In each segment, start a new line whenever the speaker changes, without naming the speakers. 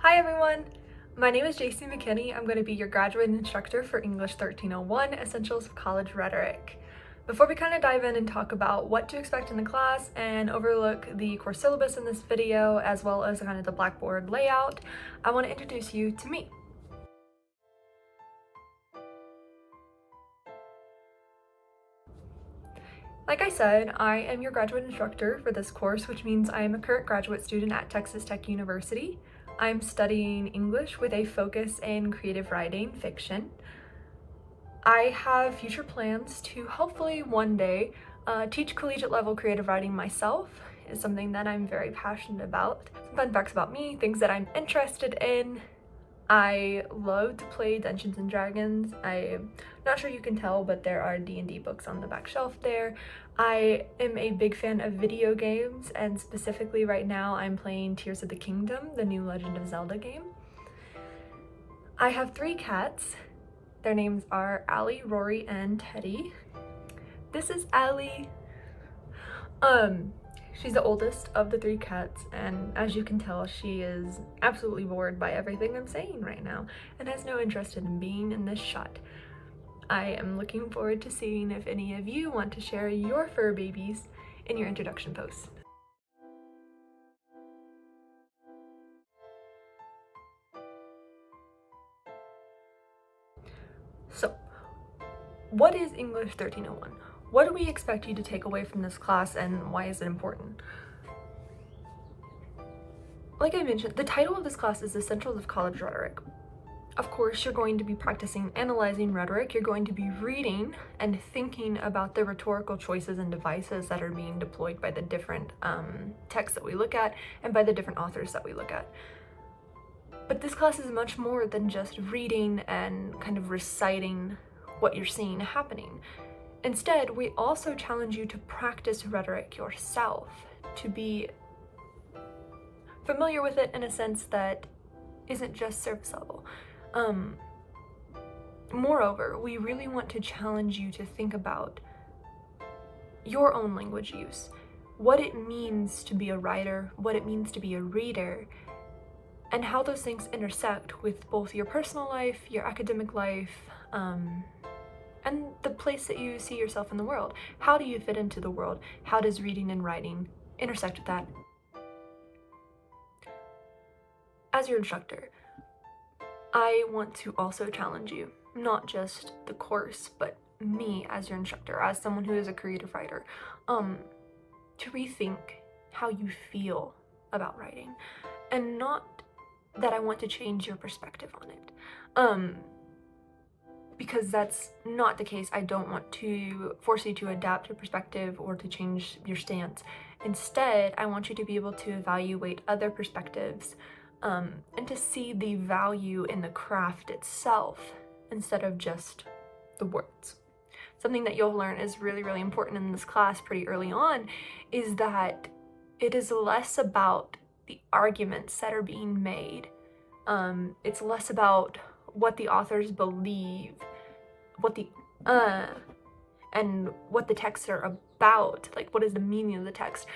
Hi everyone! My name is JC McKinney. I'm going to be your graduate instructor for English 1301 Essentials of College Rhetoric. Before we kind of dive in and talk about what to expect in the class and overlook the course syllabus in this video, as well as kind of the Blackboard layout, I want to introduce you to me. Like I said, I am your graduate instructor for this course, which means I am a current graduate student at Texas Tech University. I'm studying English with a focus in creative writing fiction. I have future plans to hopefully one day teach collegiate level creative writing myself. It's something that I'm very passionate about. Some fun facts about me, things that I'm interested in. I love to play Dungeons and Dragons. I'm not sure you can tell, but there are D&D books on the back shelf there. I am a big fan of video games, and specifically right now I'm playing Tears of the Kingdom, the new Legend of Zelda game. I have 3 cats. Their names are Allie, Rory, and Teddy. This is Allie. She's the oldest of the 3 cats, and as you can tell, she is absolutely bored by everything I'm saying right now and has no interest in being in this shot. I am looking forward to seeing if any of you want to share your fur babies in your introduction post. So, what is English 1301? What do we expect you to take away from this class, and why is it important? Like I mentioned, the title of this class is Essentials of College Rhetoric. Of course, you're going to be practicing analyzing rhetoric. You're going to be reading and thinking about the rhetorical choices and devices that are being deployed by the different texts that we look at and by the different authors that we look at. But this class is much more than just reading and kind of reciting what you're seeing happening. Instead, we also challenge you to practice rhetoric yourself, to be familiar with it in a sense that isn't just surface level. Moreover, we really want to challenge you to think about your own language use, what it means to be a writer, what it means to be a reader, and how those things intersect with both your personal life, your academic life, and the place that you see yourself in the world. How do you fit into the world? How does reading and writing intersect with that? As your instructor, I want to also challenge you, not just the course, but me as your instructor, as someone who is a creative writer, to rethink how you feel about writing. And not that I want to change your perspective on it. Because that's not the case. I don't want to force you to adapt your perspective or to change your stance. Instead, I want you to be able to evaluate other perspectives and to see the value in the craft itself instead of just the words. Something that you'll learn is really, really important in this class pretty early on is that it is less about the arguments that are being made. It's less about what the authors believe, and what the texts are about, like what is the meaning of the text,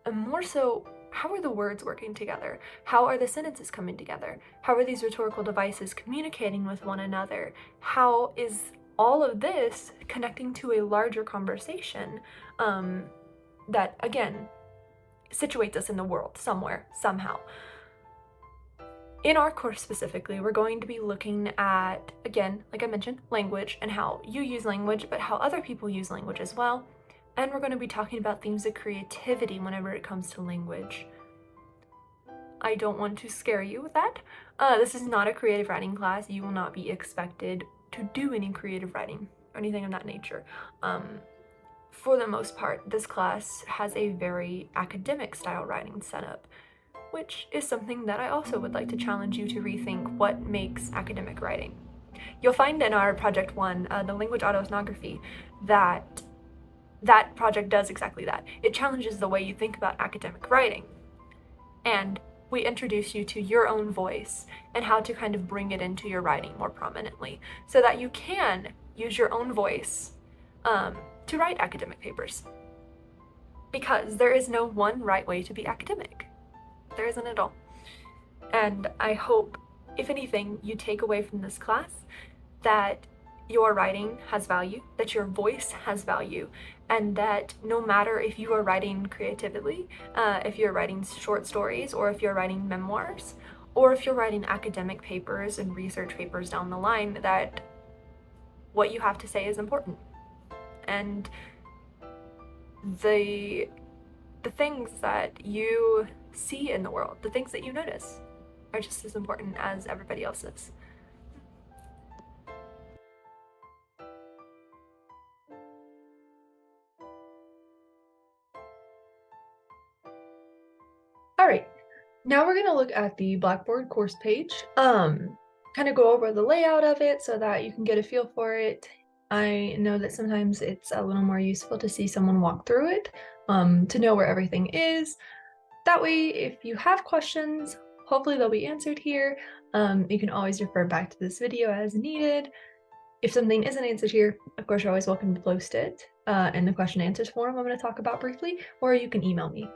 and more so, how are the words working together? How are the sentences coming together? How are these rhetorical devices communicating with one another? How is all of this connecting to a larger conversation that, again, situates us in the world somewhere, somehow? In our course specifically, we're going to be looking at, again, like I mentioned, language and how you use language, but how other people use language as well. And we're going to be talking about themes of creativity whenever it comes to language. I don't want to scare you with that. This is not a creative writing class. You will not be expected to do any creative writing or anything of that nature. For the most part, this class has a very academic style writing setup, which is something that I also would like to challenge you to rethink what makes academic writing. You'll find in our Project 1, the language autoethnography, that project does exactly that. It challenges the way you think about academic writing. And we introduce you to your own voice and how to kind of bring it into your writing more prominently so that you can use your own voice to write academic papers. Because there is no one right way to be academic. There isn't at all. And I hope, if anything, you take away from this class that your writing has value, that your voice has value, and that no matter if you are writing creatively, if you're writing short stories, or if you're writing memoirs, or if you're writing academic papers and research papers down the line, that what you have to say is important. And the things that you see in the world, the things that you notice, are just as important as everybody else's. All right, now we're gonna look at the Blackboard course page, kind of go over the layout of it so that you can get a feel for it. I know that sometimes it's a little more useful to see someone walk through it, to know where everything is. That way, if you have questions, hopefully they'll be answered here. You can always refer back to this video as needed. If something isn't answered here, of course, you're always welcome to post it in the question and answers forum I'm going to talk about briefly, or you can email me.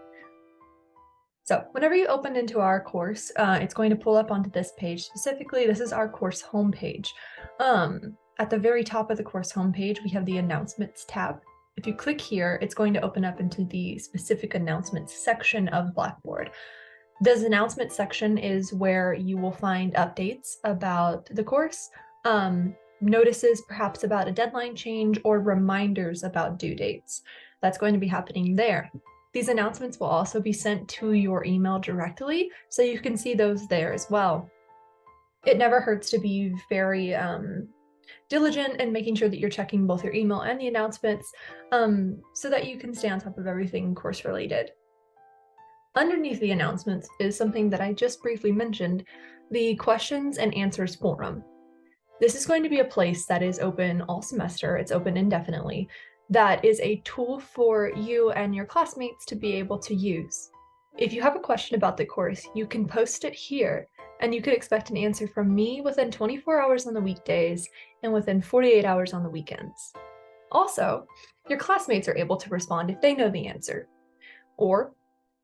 So whenever you open into our course, it's going to pull up onto this page. Specifically, this is our course homepage. At the very top of the course homepage, we have the announcements tab. If you click here, it's going to open up into the specific announcements section of Blackboard. This announcement section is where you will find updates about the course, notices perhaps about a deadline change, or reminders about due dates. That's going to be happening there. These announcements will also be sent to your email directly, so you can see those there as well. It never hurts to be very diligent in making sure that you're checking both your email and the announcements, so that you can stay on top of everything course related. Underneath the announcements is something that I just briefly mentioned, the questions and answers forum. This is going to be a place that is open all semester. It's open indefinitely. That is a tool for you and your classmates to be able to use. If you have a question about the course, you can post it here, and you could expect an answer from me within 24 hours on the weekdays and within 48 hours on the weekends. Also, your classmates are able to respond if they know the answer. Or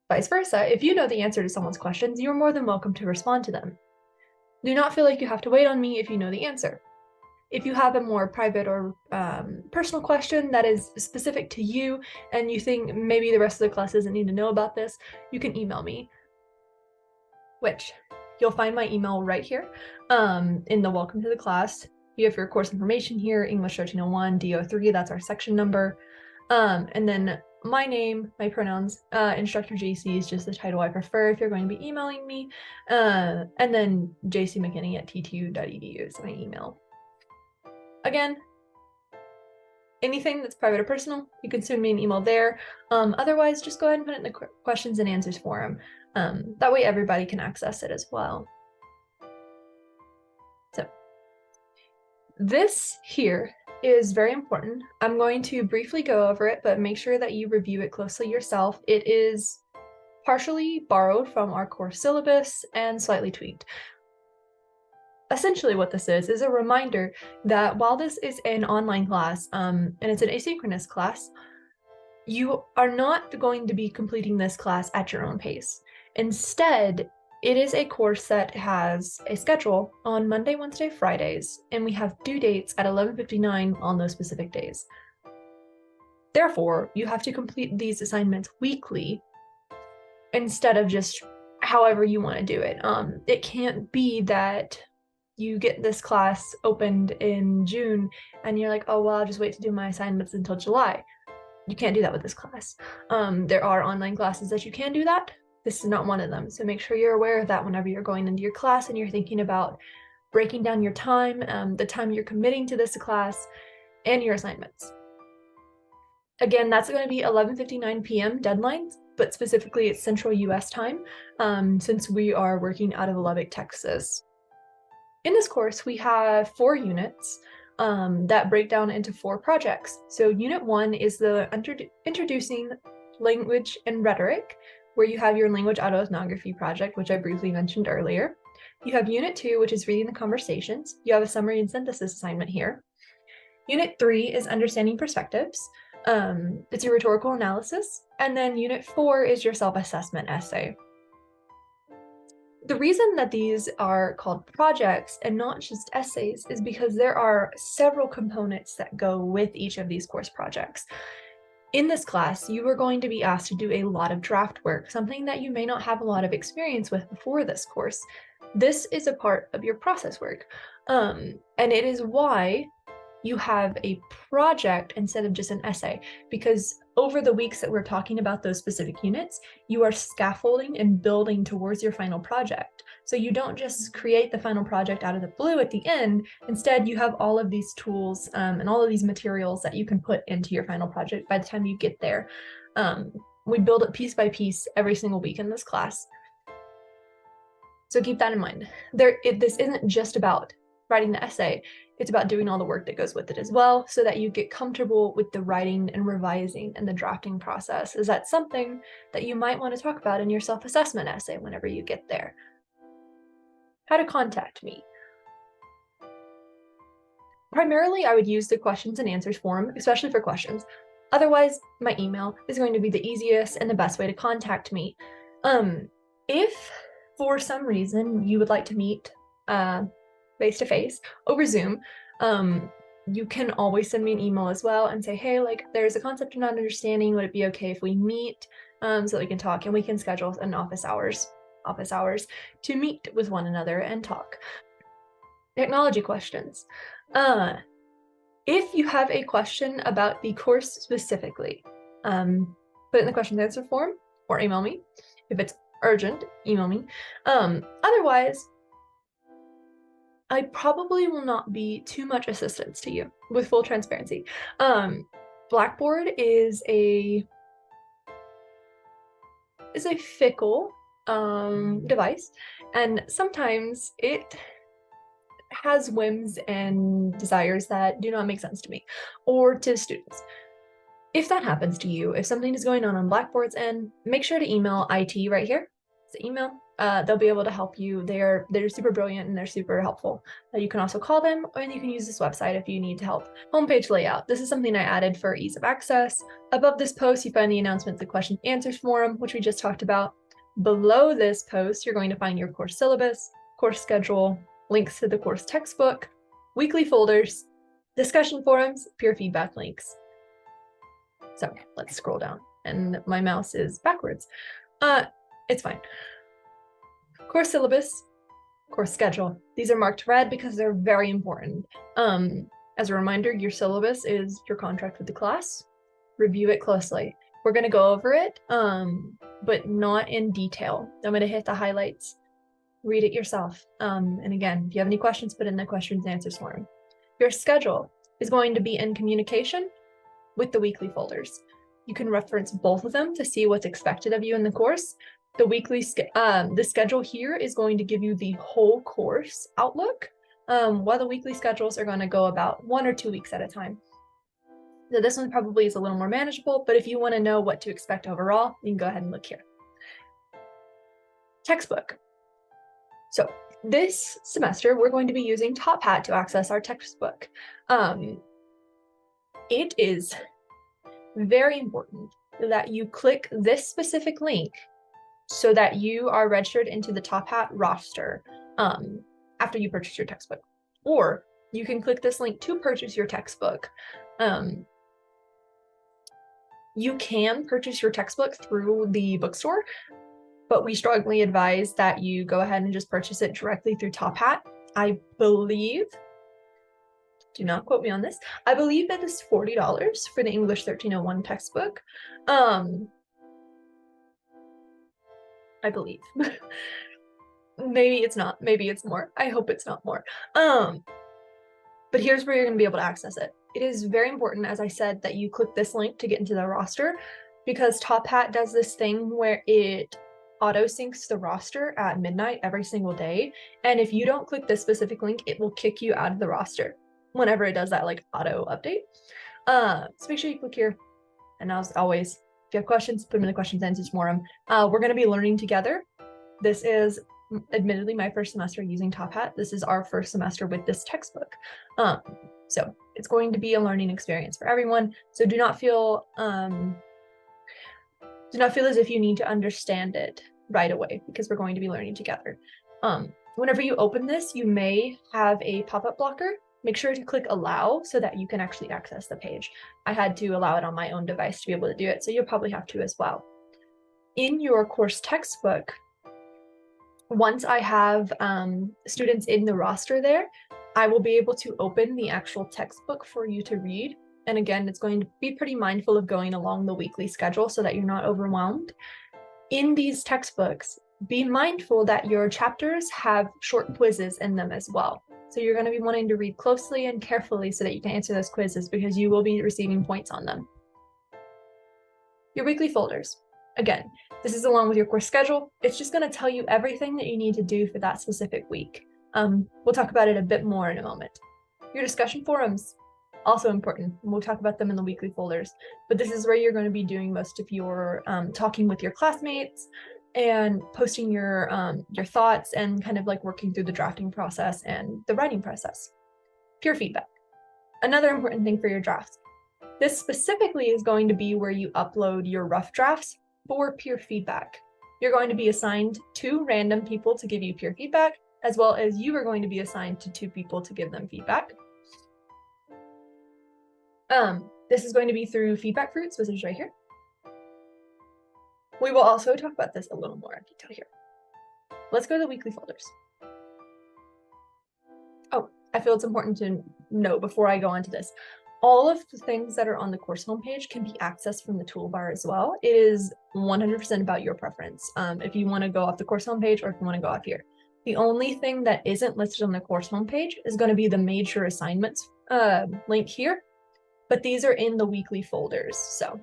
vice versa, if you know the answer to someone's questions, you're more than welcome to respond to them. Do not feel like you have to wait on me if you know the answer. If you have a more private or personal question that is specific to you and you think maybe the rest of the class doesn't need to know about this, you can email me, which you'll find my email right here in the welcome to the class. You have your course information here, English 1301-D03, that's our section number. And then my name, my pronouns, Instructor JC is just the title I prefer if you're going to be emailing me. And then jcmckinney@ttu.edu is my email. Again, anything that's private or personal, you can send me an email there. Otherwise, just go ahead and put it in the questions and answers forum. That way everybody can access it as well. So this here is very important. I'm going to briefly go over it, but make sure that you review it closely yourself. It is partially borrowed from our course syllabus and slightly tweaked. Essentially what this is a reminder that while this is an online class, and it's an asynchronous class, you are not going to be completing this class at your own pace. Instead, it is a course that has a schedule on Monday, Wednesday, Fridays, and we have due dates at 11:59 on those specific days. Therefore, you have to complete these assignments weekly instead of just however you want to do it. It can't be that you get this class opened in June and you're like, oh, well, I'll just wait to do my assignments until July. You can't do that with this class. There are online classes that you can do that. This is not one of them. So make sure you're aware of that whenever you're going into your class and you're thinking about breaking down your time, the time you're committing to this class, and your assignments. Again, that's going to be 11:59 p.m. deadlines, but specifically it's Central US time, since we are working out of Lubbock, Texas. In this course, we have 4 units that break down into 4 projects. So Unit 1 is the Introducing Language and Rhetoric, where you have your language autoethnography project, which I briefly mentioned earlier. You have Unit 2, which is Reading the Conversations. You have a summary and synthesis assignment here. Unit 3 is Understanding Perspectives. It's your rhetorical analysis. And then Unit 4 is your self-assessment essay. The reason that these are called projects and not just essays is because there are several components that go with each of these course projects. In this class, you are going to be asked to do a lot of draft work, something that you may not have a lot of experience with before this course. This is a part of your process work, and it is why you have a project instead of just an essay, because over the weeks that we're talking about those specific units, you are scaffolding and building towards your final project. So you don't just create the final project out of the blue at the end. Instead, you have all of these tools and all of these materials that you can put into your final project by the time you get there. We build it piece by piece every single week in this class. So keep that in mind. This isn't just about writing the essay, it's about doing all the work that goes with it as well, so that you get comfortable with the writing and revising and the drafting process. Is that something that you might want to talk about in your self-assessment essay whenever you get there? How to contact me. Primarily, I would use the questions and answers forum, especially for questions. Otherwise, my email is going to be the easiest and the best way to contact me. If for some reason you would like to meet face-to-face over Zoom, you can always send me an email as well and say, hey, like, there's a concept I'm not understanding. Would it be okay if we meet so that we can talk, and we can schedule an office hours to meet with one another and talk. Technology questions. If you have a question about the course specifically, put it in the question and answer form or email me. If it's urgent, email me. Otherwise, I probably will not be too much assistance to you, with full transparency. Blackboard is a fickle device, and sometimes it has whims and desires that do not make sense to me or to students. If that happens to you, if something is going on Blackboard's end, make sure to email IT right here. It's an email. They'll be able to help you. They're super brilliant and they're super helpful. You can also call them, and you can use this website if you need help. Homepage layout. This is something I added for ease of access. Above this post, you find the announcement, the question and answers forum, which we just talked about. Below this post, you're going to find your course syllabus, course schedule, links to the course textbook, weekly folders, discussion forums, peer feedback links. So let's scroll down, and my mouse is backwards. It's fine. Course syllabus, course schedule. These are marked red because they're very important. As a reminder, your syllabus is your contract with the class. Review it closely. We're going to go over it, but not in detail. I'm going to hit the highlights. Read it yourself. And again, if you have any questions, put in the questions and answers forum. Your schedule is going to be in communication with the weekly folders. You can reference both of them to see what's expected of you in the course. The schedule here is going to give you the whole course outlook, while the weekly schedules are going to go about 1 or 2 weeks at a time. So this one probably is a little more manageable, but if you want to know what to expect overall, you can go ahead and look here. Textbook. So this semester, we're going to be using Top Hat to access our textbook. It is very important that you click this specific link so that you are registered into the Top Hat roster after you purchase your textbook. Or you can click this link to purchase your textbook. You can purchase your textbook through the bookstore, but we strongly advise that you go ahead and just purchase it directly through Top Hat. I believe, do not quote me on this, I believe that is $40 for the English 1301 textbook. I believe. Maybe it's not, maybe it's more. I hope it's not more. But here's where you're going to be able to access it. It is very important, as I said, that you click this link to get into the roster, because Top Hat does this thing where it auto syncs the roster at midnight every single day. And if you don't click this specific link, it will kick you out of the roster whenever it does that like auto update. So make sure you click here. And as always, if you have questions, put them in the questions and answers forum. We're going to be learning together. This is admittedly my first semester using Top Hat. This is our first semester with this textbook. So it's going to be a learning experience for everyone. So do not feel as if you need to understand it right away because we're going to be learning together. Whenever you open this, you may have a pop-up blocker. Make sure to click allow so that you can actually access the page. I had to allow it on my own device to be able to do it, so you'll probably have to as well. In your course textbook, once I have students in the roster there, I will be able to open the actual textbook for you to read. And again, it's going to be pretty mindful of going along the weekly schedule so that you're not overwhelmed. In these textbooks, be mindful that your chapters have short quizzes in them as well. So you're going to be wanting to read closely and carefully so that you can answer those quizzes because you will be receiving points on them. Your weekly folders. Again, this is along with your course schedule. It's just going to tell you everything that you need to do for that specific week. We'll talk about it a bit more in a moment. Your discussion forums, also important. We'll talk about them in the weekly folders, but this is where you're going to be doing most of your talking with your classmates and posting your thoughts and kind of like working through the drafting process and the writing process. Peer feedback. Another important thing for your drafts. This specifically is going to be where you upload your rough drafts for peer feedback. You're going to be assigned 2 random people to give you peer feedback, as well as you are going to be assigned to 2 people to give them feedback. This is going to be through Feedback Fruits, which is right here. We will also talk about this a little more in detail here. Let's go to the weekly folders. Oh, I feel it's important to know before I go on to this. All of the things that are on the course homepage can be accessed from the toolbar as well. It is 100% about your preference. If you want to go off the course homepage or if you want to go off here. The only thing that isn't listed on the course homepage is going to be the major assignments link here, but these are in the weekly folders. So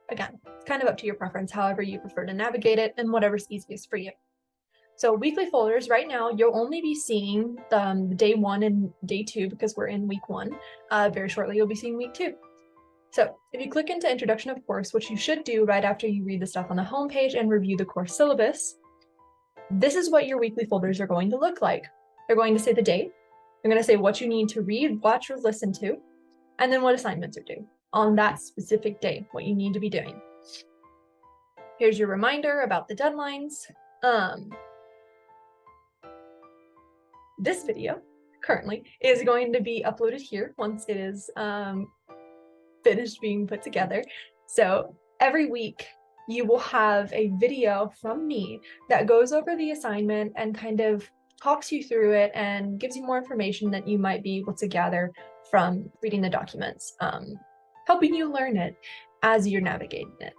again, it's kind of up to your preference, however you prefer to navigate it and whatever's easiest for you. So weekly folders, right now, you'll only be seeing day 1 and day 2 because we're in week 1. Very shortly, you'll be seeing week 2. So if you click into Introduction of Course, which you should do right after you read the stuff on the homepage and review the course syllabus, this is what your weekly folders are going to look like. They're going to say the date. They're going to say what you need to read, watch, or listen to, and then what assignments are due on that specific day, what you need to be doing. Here's your reminder about the deadlines. This video currently is going to be uploaded here once it is finished being put together. So every week you will have a video from me that goes over the assignment and kind of talks you through it and gives you more information that you might be able to gather from reading the documents, helping you learn it as you're navigating it.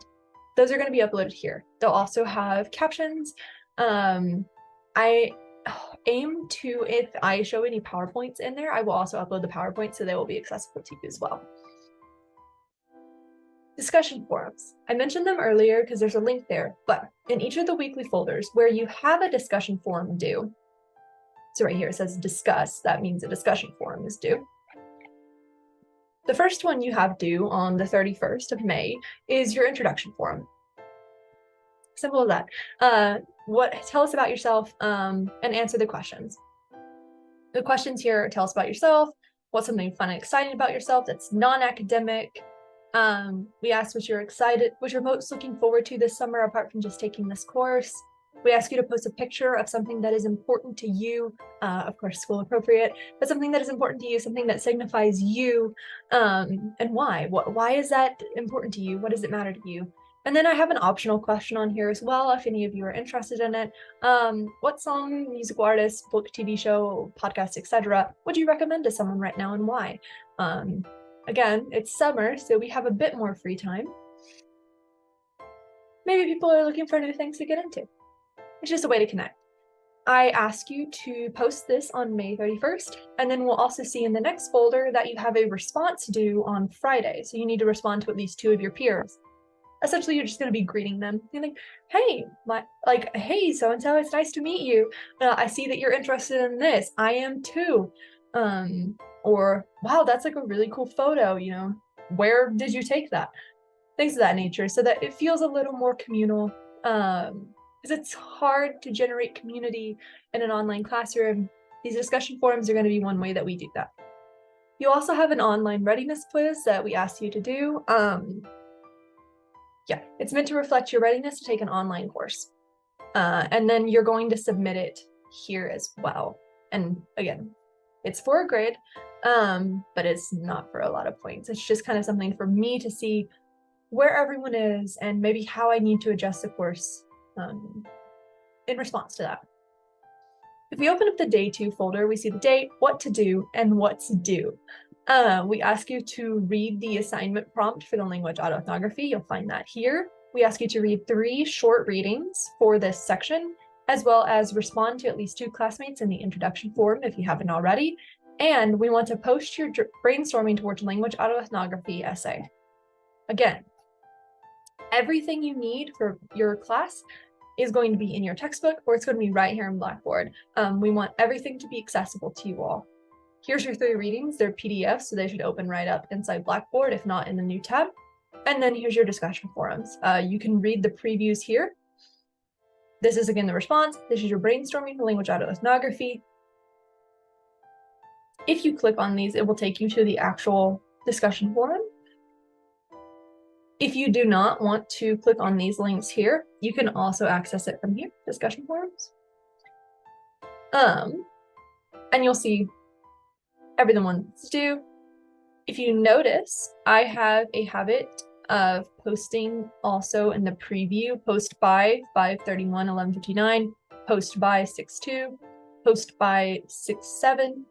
Those are going to be uploaded here. They'll also have captions. I aim to, if I show any PowerPoints in there, I will also upload the PowerPoints so they will be accessible to you as well. Discussion forums. I mentioned them earlier because there's a link there, but in each of the weekly folders where you have a discussion forum due, so right here it says discuss, that means a discussion forum is due. The first one you have due on the 31st of May is your introduction forum. Simple as that. Tell us about yourself and answer the questions. The questions here tell us about yourself, what's something fun and exciting about yourself that's non-academic. We ask what you're most looking forward to this summer apart from just taking this course. We ask you to post a picture of something that is important to you, of course school appropriate, but something that is important to you, something that signifies you, and why. Why is that important to you? What does it matter to you? And then I have an optional question on here as well, if any of you are interested in it. What song, musical artist, book, TV show, podcast, etc. would you recommend to someone right now and why? Again, it's summer, so we have a bit more free time. Maybe people are looking for new things to get into. It's just a way to connect. I ask you to post this on May 31st, and then we'll also see in the next folder that you have a response due on Friday. So you need to respond to at least 2 of your peers. Essentially, you're just going to be greeting them. You're like, hey, hey, so-and-so, it's nice to meet you. I see that you're interested in this. I am too. Or, wow, that's like a really cool photo, you know, where did you take that? Things of that nature, so that it feels a little more communal. Because it's hard to generate community in an online classroom. These discussion forums are going to be one way that we do that. You also have an online readiness quiz that we ask you to do. Yeah, it's meant to reflect your readiness to take an online course. And then you're going to submit it here as well. And again, it's for a grade, but it's not for a lot of points. It's just kind of something for me to see where everyone is and maybe how I need to adjust the course in response to that. If we open up the day 2 folder, we see the date, what to do, and what's due. We ask you to read the assignment prompt for the language autoethnography. You'll find that here. We ask you to read 3 short readings for this section, as well as respond to at least 2 classmates in the introduction form if you haven't already. And we want to post your brainstorming towards language autoethnography essay. Again, everything you need for your class is going to be in your textbook, or it's going to be right here in Blackboard. We want everything to be accessible to you all. Here's your 3 readings. They're PDFs, so they should open right up inside Blackboard, if not in the new tab. And then here's your discussion forums. You can read the previews here. This is, again, the response. This is your brainstorming for language autoethnography. If you click on these, it will take you to the actual discussion forum. If you do not want to click on these links here, you can also access it from here, discussion forums. And you'll see everything one's due. If you notice, I have a habit of posting also in the preview, post by 5/31/1159, post by 6/2, post by 6/7.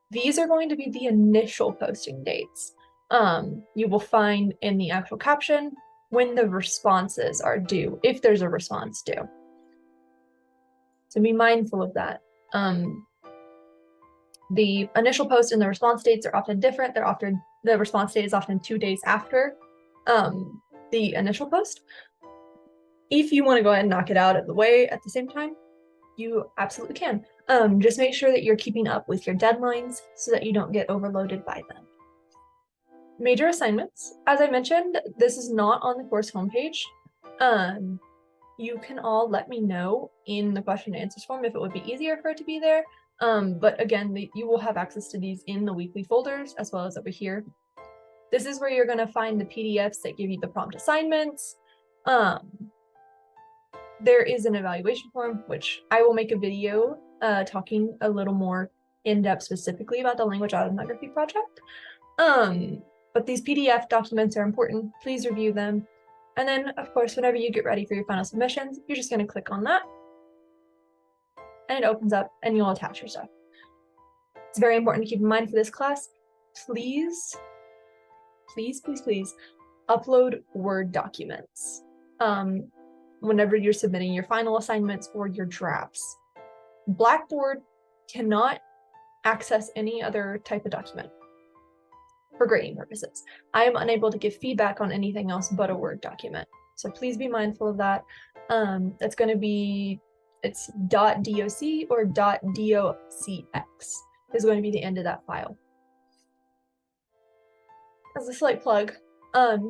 These are going to be the initial posting dates. You will find in the actual caption when the responses are due, if there's a response due. So be mindful of that. The initial post and the response dates are often different. The response date is often 2 days after the initial post. If you want to go ahead and knock it out of the way at the same time, you absolutely can. Just make sure that you're keeping up with your deadlines so that you don't get overloaded by them. Major assignments. As I mentioned, this is not on the course homepage. You can all let me know in the question and answers form if it would be easier for it to be there. But again, you will have access to these in the weekly folders as well as over here. This is where you're going to find the PDFs that give you the prompt assignments. There is an evaluation form, which I will make a video talking a little more in depth specifically about the language autoethnography project. But these PDF documents are important. Please review them. And then, of course, whenever you get ready for your final submissions, you're just going to click on that. And it opens up and you'll attach your stuff. It's very important to keep in mind for this class. Please, please, please, please upload Word documents whenever you're submitting your final assignments or your drafts. Blackboard cannot access any other type of document for grading purposes. I am unable to give feedback on anything else but a Word document. So please be mindful of that. It's going to be, it's .doc or .docx is going to be the end of that file. As a slight plug,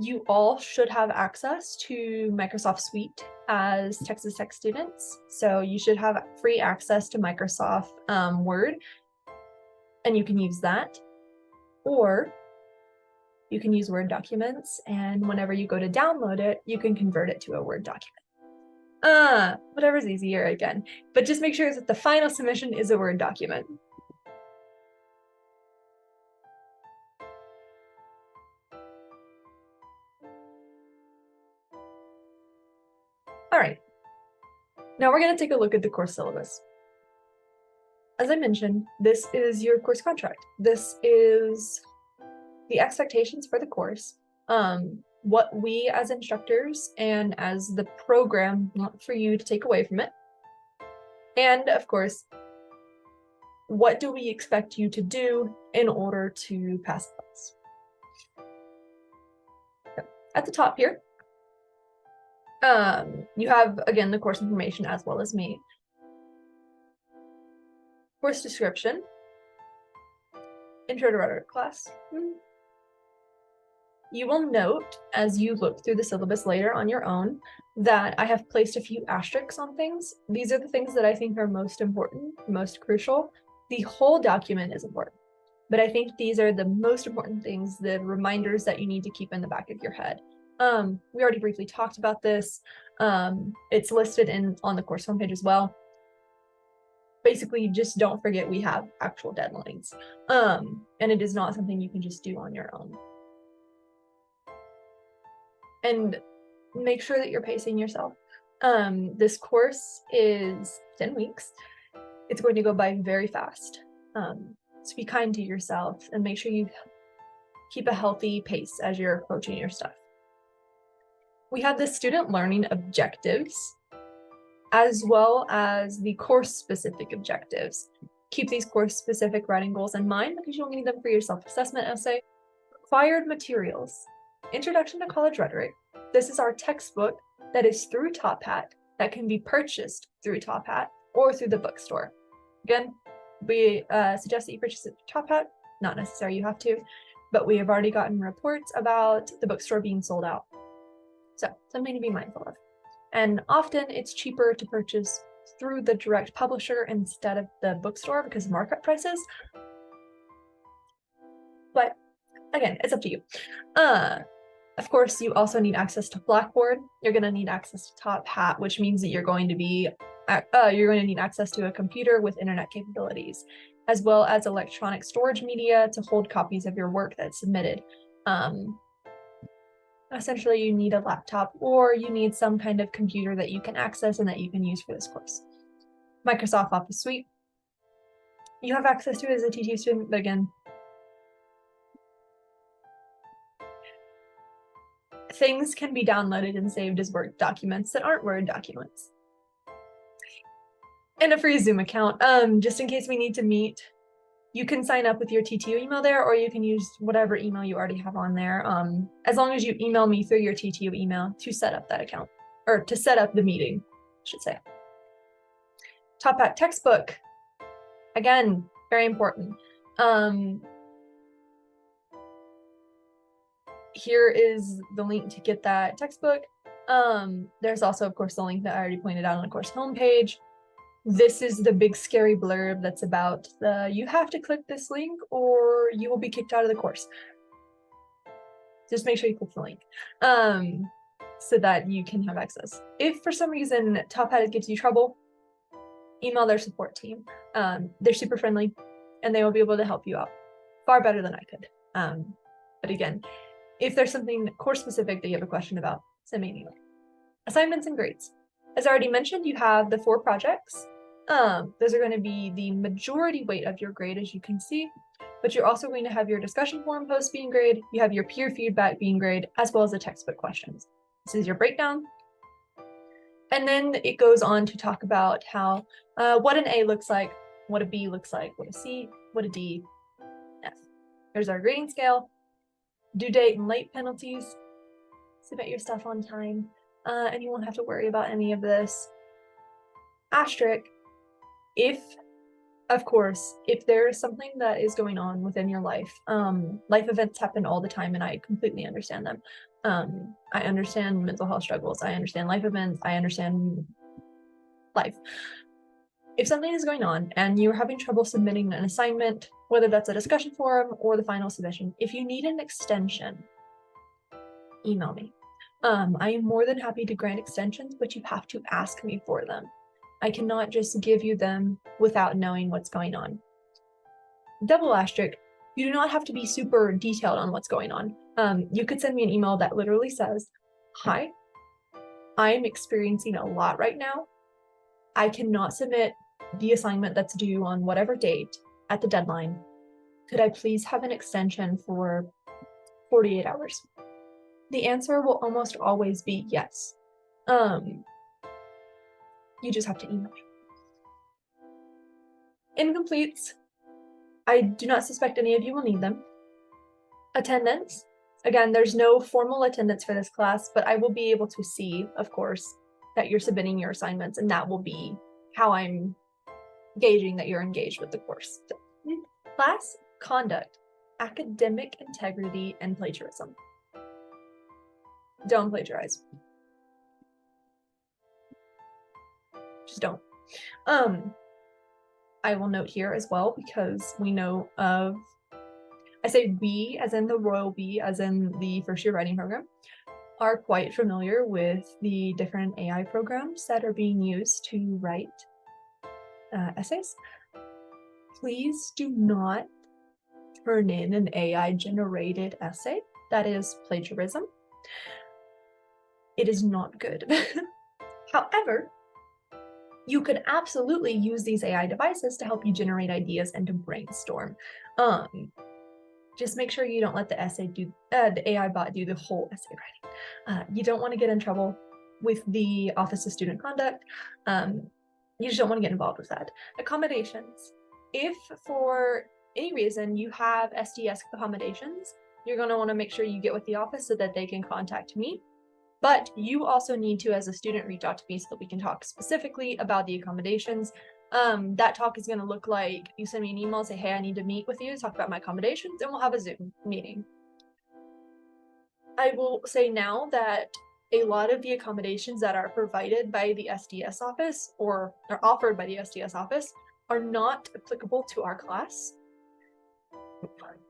you all should have access to Microsoft Suite as Texas Tech students. So you should have free access to Microsoft Word, and you can use that. Or you can use Word documents, and whenever you go to download it, you can convert it to a Word document. Whatever's easier again. But just make sure that the final submission is a Word document. All right, now we're going to take a look at the course syllabus. As I mentioned, this is your course contract. This is the expectations for the course, what we as instructors and as the program want for you to take away from it. And of course, what do we expect you to do in order to pass the class? At the top here, you have, again, the course information as well as me. Course description. Intro to Rhetoric class. You will note, as you look through the syllabus later on your own, that I have placed a few asterisks on things. These are the things that I think are most important, most crucial. The whole document is important, but I think these are the most important things, the reminders that you need to keep in the back of your head. We already briefly talked about this. It's listed on the course homepage as well. Basically, just don't forget we have actual deadlines. And it is not something you can just do on your own. And make sure that you're pacing yourself. This course is 10 weeks. It's going to go by very fast. So be kind to yourself and make sure you keep a healthy pace as you're approaching your stuff. We have the student learning objectives as well as the course-specific objectives. Keep these course-specific writing goals in mind because you'll need them for your self-assessment essay. Required materials. Introduction to College Rhetoric. This is our textbook that is through Top Hat that can be purchased through Top Hat or through the bookstore. Again, we suggest that you purchase it through Top Hat. Not necessary, you have to, but we have already gotten reports about the bookstore being sold out. So something to be mindful of. And often it's cheaper to purchase through the direct publisher instead of the bookstore because of markup prices. But again, it's up to you. Of course, you also need access to Blackboard. You're going to need access to Top Hat, which means that you're going to need access to a computer with internet capabilities, as well as electronic storage media to hold copies of your work that's submitted. Essentially, you need a laptop or you need some kind of computer that you can access and that you can use for this course. Microsoft Office Suite. You have access to it as a TTU student, but again, things can be downloaded and saved as Word documents that aren't Word documents. And a free Zoom account, just in case we need to meet. You can sign up with your TTU email there, or you can use whatever email you already have on there, as long as you email me through your TTU email to set up that account, or to set up the meeting, I should say. Top Hat textbook, again, very important. Here is the link to get that textbook. There's also, of course, the link that I already pointed out on the course homepage. This is the big scary blurb that's about you have to click this link or you will be kicked out of the course. Just make sure you click the link so that you can have access. If for some reason Top Hat gives you trouble, email their support team. They're super friendly and they will be able to help you out far better than I could. But again, if there's something course specific that you have a question about, send me an email. Assignments and grades. As I already mentioned, you have the 4 projects. Those are going to be the majority weight of your grade, as you can see, but you're also going to have your discussion forum posts being grade, you have your peer feedback being grade, as well as the textbook questions. This is your breakdown. And then it goes on to talk about how what an A looks like, what a B looks like, what a C, what a D, F. Here's our grading scale, due date and late penalties, submit your stuff on time, and you won't have to worry about any of this. Asterisk, if, of course, if there is something that is going on within your life, life events happen all the time and I completely understand them. I understand mental health struggles, I understand life events, I understand life. If something is going on and you're having trouble submitting an assignment, whether that's a discussion forum or the final submission, if you need an extension, email me. I am more than happy to grant extensions, but you have to ask me for them. I cannot just give you them without knowing what's going on. Double asterisk, you do not have to be super detailed on what's going on. You could send me an email that literally says, hi, I am experiencing a lot right now. I cannot submit the assignment that's due on whatever date at the deadline. Could I please have an extension for 48 hours? The answer will almost always be yes. You just have to email me. Incompletes. I do not suspect any of you will need them. Attendance. Again, there's no formal attendance for this class, but I will be able to see, of course, that you're submitting your assignments, and that will be how I'm gauging that you're engaged with the course. So, class conduct, academic integrity, and plagiarism. Don't plagiarize. Just don't. I will note here as well, because we know of, I say we as in the Royal B, as in the first year writing program. are quite familiar with the different AI programs that are being used to write essays, please do not turn in an AI-generated essay. That is plagiarism. It is not good. However, you could absolutely use these AI devices to help you generate ideas and to brainstorm. Just make sure you don't let the AI bot do the whole essay writing. You don't want to get in trouble with the Office of Student Conduct. You just don't want to get involved with that. Accommodations. If for any reason you have SDS accommodations, you're going to want to make sure you get with the office so that they can contact me. But you also need to, as a student, reach out to me so that we can talk specifically about the accommodations. That talk is going to look like you send me an email, say, hey, I need to meet with you to talk about my accommodations, and we'll have a Zoom meeting. I will say now that a lot of the accommodations that are provided by the SDS office or are offered by the SDS office are not applicable to our class.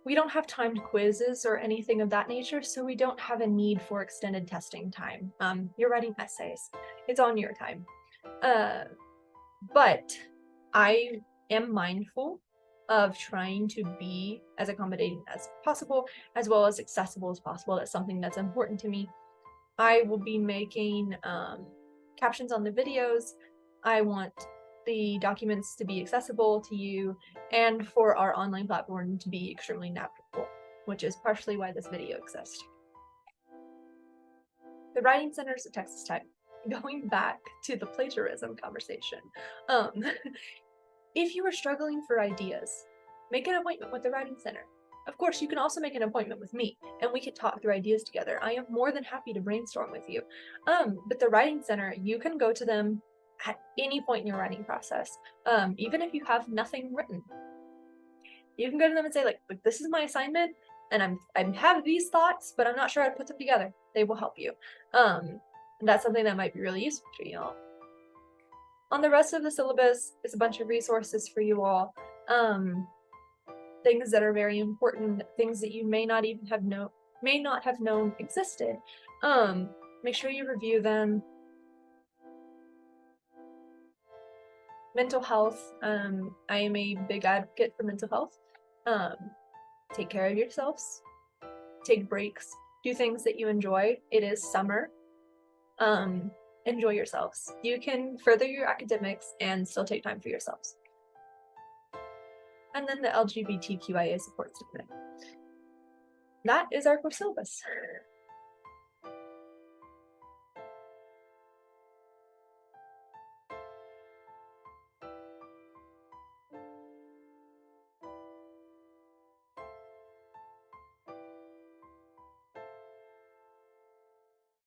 We don't have timed quizzes or anything of that nature, so we don't have a need for extended testing time. You're writing essays. It's on your time. But I am mindful of trying to be as accommodating as possible, as well as accessible as possible. That's something that's important to me. I will be making captions on the videos. I want the documents to be accessible to you and for our online platform to be extremely navigable, which is partially why this video exists. The Writing Centers of Texas Tech. Going back to the plagiarism conversation. If you are struggling for ideas, make an appointment with the Writing Center. Of course, you can also make an appointment with me and we can talk through ideas together. I am more than happy to brainstorm with you. But the Writing Center, you can go to them at any point in your writing process, even if you have nothing written. You can go to them and say, like this is my assignment and I have these thoughts, but I'm not sure how to put them together. They will help you. And that's something that might be really useful for you all. On the rest of the syllabus, it's a bunch of resources for you all. Things that are very important, things that you may not have known existed. Make sure you review them. Mental health. I am a big advocate for mental health. Take care of yourselves. Take breaks. Do things that you enjoy. It is summer. Enjoy yourselves. You can further your academics and still take time for yourselves. And then the LGBTQIA support system. That is our core syllabus.